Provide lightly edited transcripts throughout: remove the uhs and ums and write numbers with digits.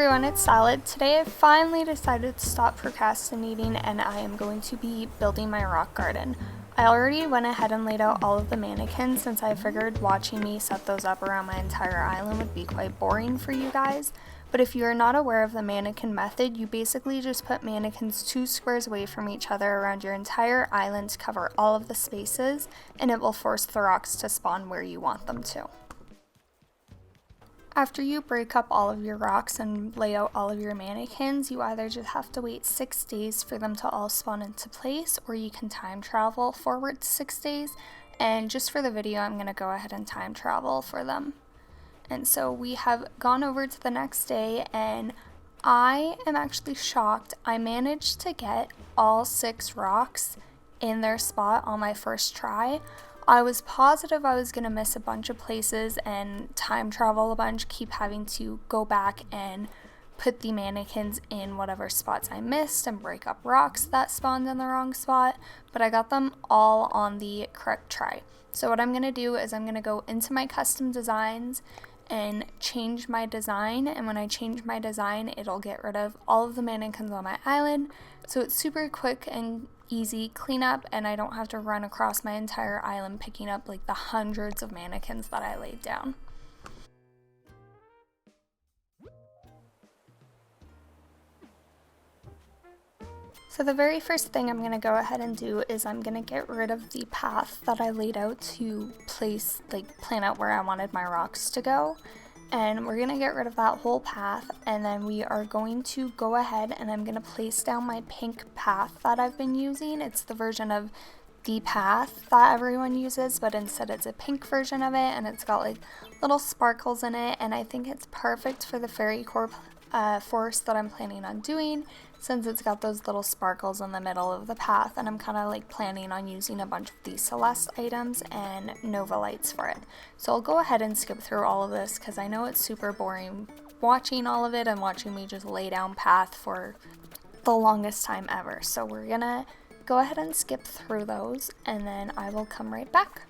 Everyone, it's Salad. Today I finally decided to stop procrastinating and I am going to be building my rock garden. I already went ahead and laid out all of the mannequins since I figured watching me set those up around my entire island would be quite boring for you guys. But if you are not aware of the mannequin method, you basically just put mannequins 2 squares away from each other around your entire island to cover all of the spaces, and it will force the rocks to spawn where you want them to. After you break up all of your rocks and lay out all of your mannequins, you either just have to wait 6 days for them to all spawn into place, or you can time travel forward to 6 days. And just for the video, I'm going to go ahead and time travel for them. And so we have gone over to the next day, and I am actually shocked. I managed to get all 6 rocks in their spot on my first try. I was positive I was going to miss a bunch of places and time travel a bunch, keep having to go back and put the mannequins in whatever spots I missed and break up rocks that spawned in the wrong spot, but I got them all on the correct try. So what I'm going to do is I'm going to go into my custom designs and change my design, and when I change my design, it'll get rid of all of the mannequins on my island, so it's super quick and easy cleanup, and I don't have to run across my entire island picking up like the hundreds of mannequins that I laid down. So the very first thing I'm going to go ahead and do is I'm going to get rid of the path that I laid out to plan out where I wanted my rocks to go. And we're going to get rid of that whole path, and then we are going to go ahead and I'm going to place down my pink path that I've been using. It's the version of the path that everyone uses, but instead it's a pink version of it, and it's got like little sparkles in it, and I think it's perfect for the FairyCore forest that I'm planning on doing, since it's got those little sparkles in the middle of the path, and I'm kind of like planning on using a bunch of these Celeste items and Nova lights for it. So I'll go ahead and skip through all of this because I know it's super boring watching all of it and watching me just lay down path for the longest time ever. So we're gonna go ahead and skip through those, and then I will come right back.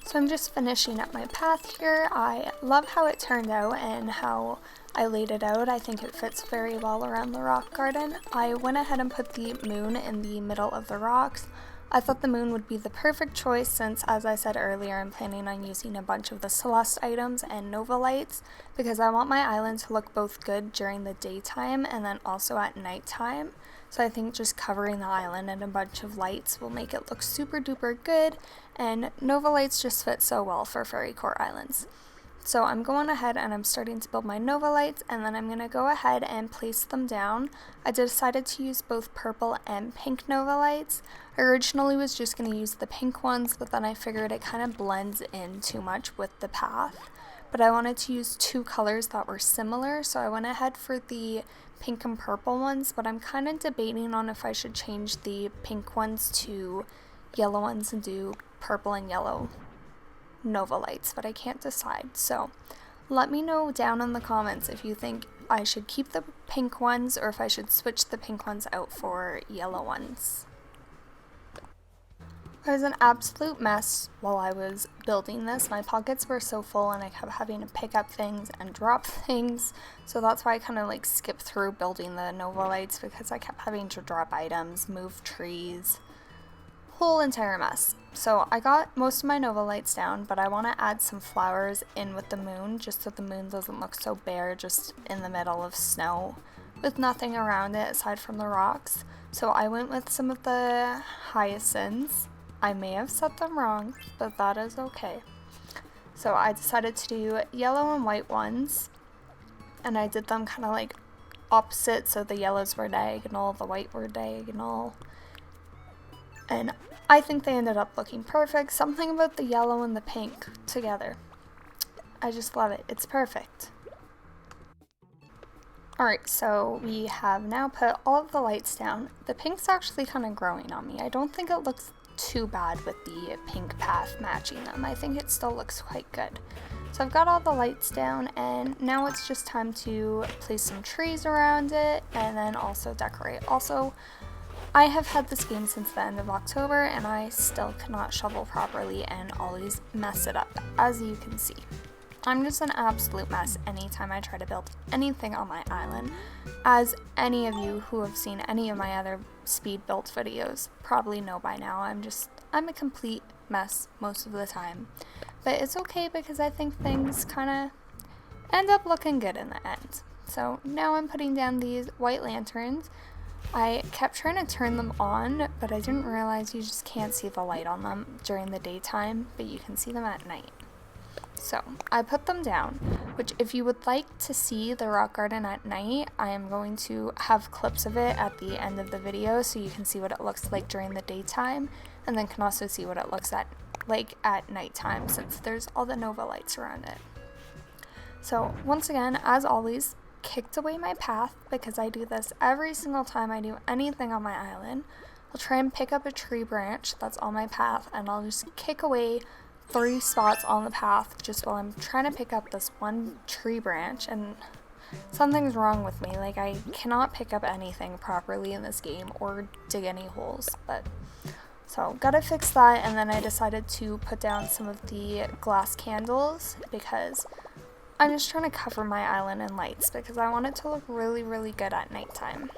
So I'm just finishing up my path here. I love how it turned out and how I laid it out. I think it fits very well around the rock garden. I went ahead and put the moon in the middle of the rocks. I thought the moon would be the perfect choice since, as I said earlier, I'm planning on using a bunch of the Celeste items and Nova lights because I want my island to look both good during the daytime and then also at nighttime. So I think just covering the island in a bunch of lights will make it look super duper good, and Nova lights just fit so well for FairyCore islands. So I'm going ahead and I'm starting to build my Nova lights, and then I'm going to go ahead and place them down. I decided to use both purple and pink Nova lights. I originally was just going to use the pink ones, but then I figured it kind of blends in too much with the path. But I wanted to use 2 colors that were similar, so I went ahead for the pink and purple ones, but I'm kind of debating on if I should change the pink ones to yellow ones and do purple and yellow Nova lights, but I can't decide. So let me know down in the comments if you think I should keep the pink ones or if I should switch the pink ones out for yellow ones. It was an absolute mess while I was building this. My pockets were so full and I kept having to pick up things and drop things, so that's why I kind of skipped through building the Nova lights because I kept having to drop items, move trees, whole entire mess. So I got most of my Nova lights down, but I want to add some flowers in with the moon just so the moon doesn't look so bare just in the middle of snow with nothing around it aside from the rocks. So I went with some of the hyacinths. I may have set them wrong, but that is okay. So I decided to do yellow and white ones, and I did them kind of opposite, so the yellows were diagonal, the white were diagonal, and I think they ended up looking perfect. Something about the yellow and the pink together, I just love it. It's perfect. Alright, so we have now put all of the lights down. The pink's actually kind of growing on me. I don't think it looks too bad with the pink path matching them. I think it still looks quite good. So I've got all the lights down, and now it's just time to place some trees around it and then also decorate. Also, I have had this game since the end of October and I still cannot shovel properly and always mess it up, as you can see. I'm just an absolute mess anytime I try to build anything on my island. As any of you who have seen any of my other speed built videos probably know by now, I'm a complete mess most of the time. But it's okay because I think things kind of end up looking good in the end. So now I'm putting down these white lanterns. I kept trying to turn them on, but I didn't realize you just can't see the light on them during the daytime, but you can see them at night. So I put them down, which if you would like to see the rock garden at night, I am going to have clips of it at the end of the video so you can see what it looks like during the daytime, and then can also see what it looks like at nighttime since there's all the Nova lights around it. So once again, as always, kicked away my path because I do this every single time I do anything on my island. I'll try and pick up a tree branch that's on my path and I'll just kick away 3 spots on the path just while I'm trying to pick up this one tree branch, and something's wrong with me. Like, I cannot pick up anything properly in this game or dig any holes, but so gotta fix that. And then I decided to put down some of the glass candles because I'm just trying to cover my island in lights because I want it to look really, really good at nighttime.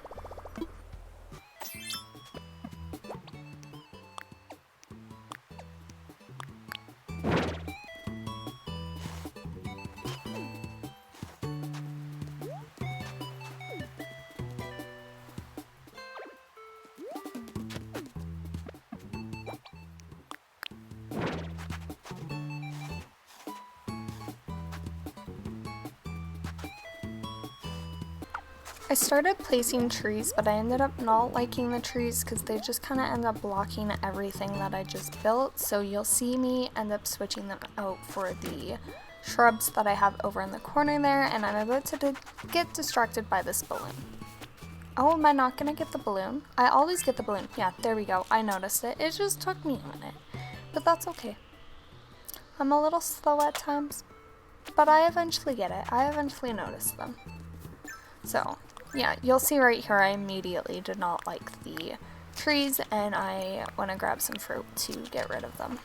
I started placing trees, but I ended up not liking the trees because they just kind of end up blocking everything that I just built. So you'll see me end up switching them out for the shrubs that I have over in the corner there, and I'm about to get distracted by this balloon. Oh, am I not gonna get the balloon? I always get the balloon. Yeah, there we go. I noticed it. It just took me a minute, but that's okay. I'm a little slow at times, but I eventually get it. I eventually notice them. So yeah, you'll see right here I immediately did not like the trees and I want to grab some fruit to get rid of them.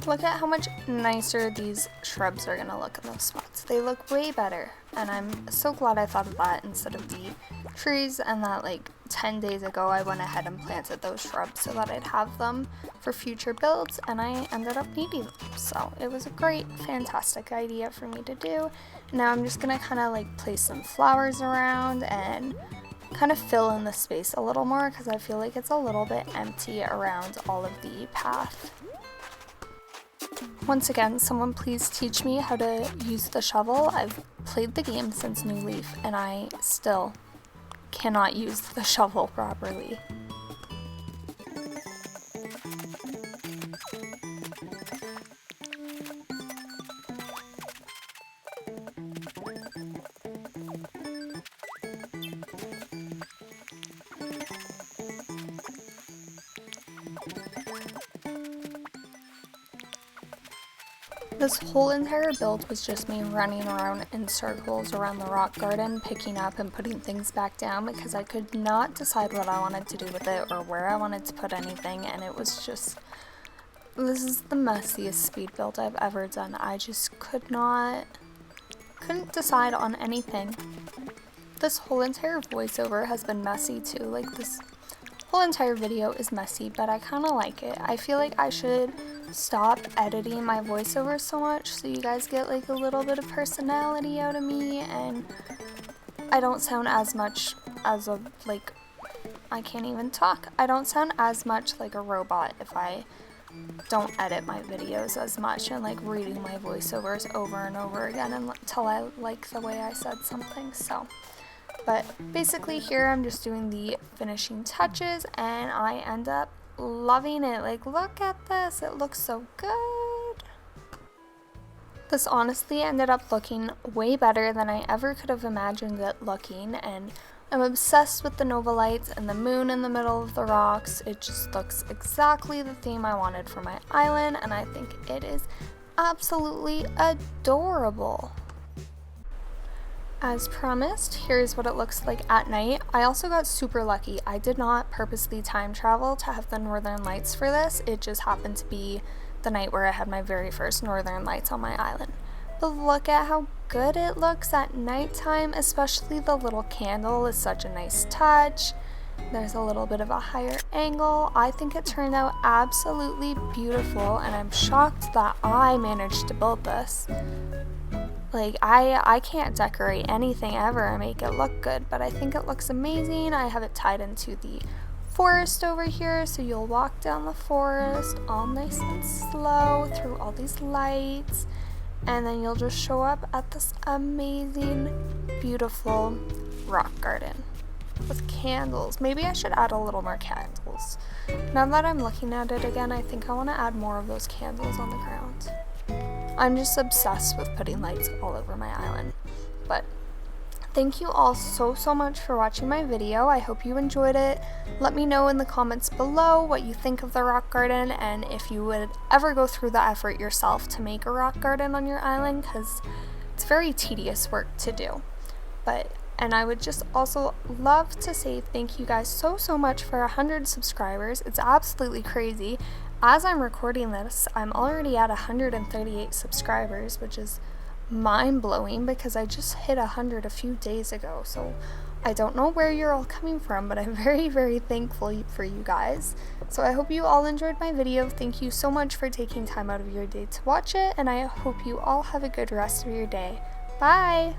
Look at how much nicer these shrubs are going to look in those spots. They look way better, and I'm so glad I thought of that instead of the trees, and that like 10 days ago I went ahead and planted those shrubs so that I'd have them for future builds, and I ended up needing them. So it was a great, fantastic idea for me to do. Now I'm just going to kind of like place some flowers around and kind of fill in the space a little more because I feel like it's a little bit empty around all of the path. Once again, someone please teach me how to use the shovel. I've played the game since New Leaf and I still cannot use the shovel properly. This whole entire build was just me running around in circles around the rock garden, picking up and putting things back down because I could not decide what I wanted to do with it or where I wanted to put anything, and it was just, this is the messiest speed build I've ever done. I just couldn't decide on anything. This whole entire voiceover has been messy too. Like, this whole entire video is messy, but I kind of like it. I feel like I should stop editing my voiceover so much so you guys get like a little bit of personality out of me and I don't sound as much as a, like, I can't even talk. I don't sound as much like a robot if I don't edit my videos as much and like reading my voiceovers over and over again until I like the way I said something. So, but basically here I'm just doing the finishing touches and I end up loving it. Like, look at this, it looks so good. This honestly ended up looking way better than I ever could have imagined it looking, and I'm obsessed with the Nova lights and the moon in the middle of the rocks. It just looks exactly the theme I wanted for my island, and I think it is absolutely adorable. As promised, here's what it looks like at night. I also got super lucky. I did not purposely time travel to have the northern lights for this. It just happened to be the night where I had my very first northern lights on my island. But look at how good it looks at nighttime, especially the little candle is such a nice touch. There's a little bit of a higher angle. I think it turned out absolutely beautiful, and I'm shocked that I managed to build this. Like, I can't decorate anything ever and make it look good, but I think it looks amazing. I have it tied into the forest over here, so you'll walk down the forest all nice and slow through all these lights, and then you'll just show up at this amazing, beautiful rock garden with candles. Maybe I should add a little more candles. Now that I'm looking at it again, I think I want to add more of those candles on the ground. I'm just obsessed with putting lights all over my island. But thank you all so much for watching my video. I hope you enjoyed it. Let me know in the comments below what you think of the rock garden, and if you would ever go through the effort yourself to make a rock garden on your island, because it's very tedious work to do. And I would just also love to say thank you guys so much for 100 subscribers. It's absolutely crazy. As I'm recording this, I'm already at 138 subscribers, which is mind-blowing because I just hit 100 a few days ago. So I don't know where you're all coming from, but I'm very thankful for you guys. So I hope you all enjoyed my video. Thank you so much for taking time out of your day to watch it, and I hope you all have a good rest of your day. Bye!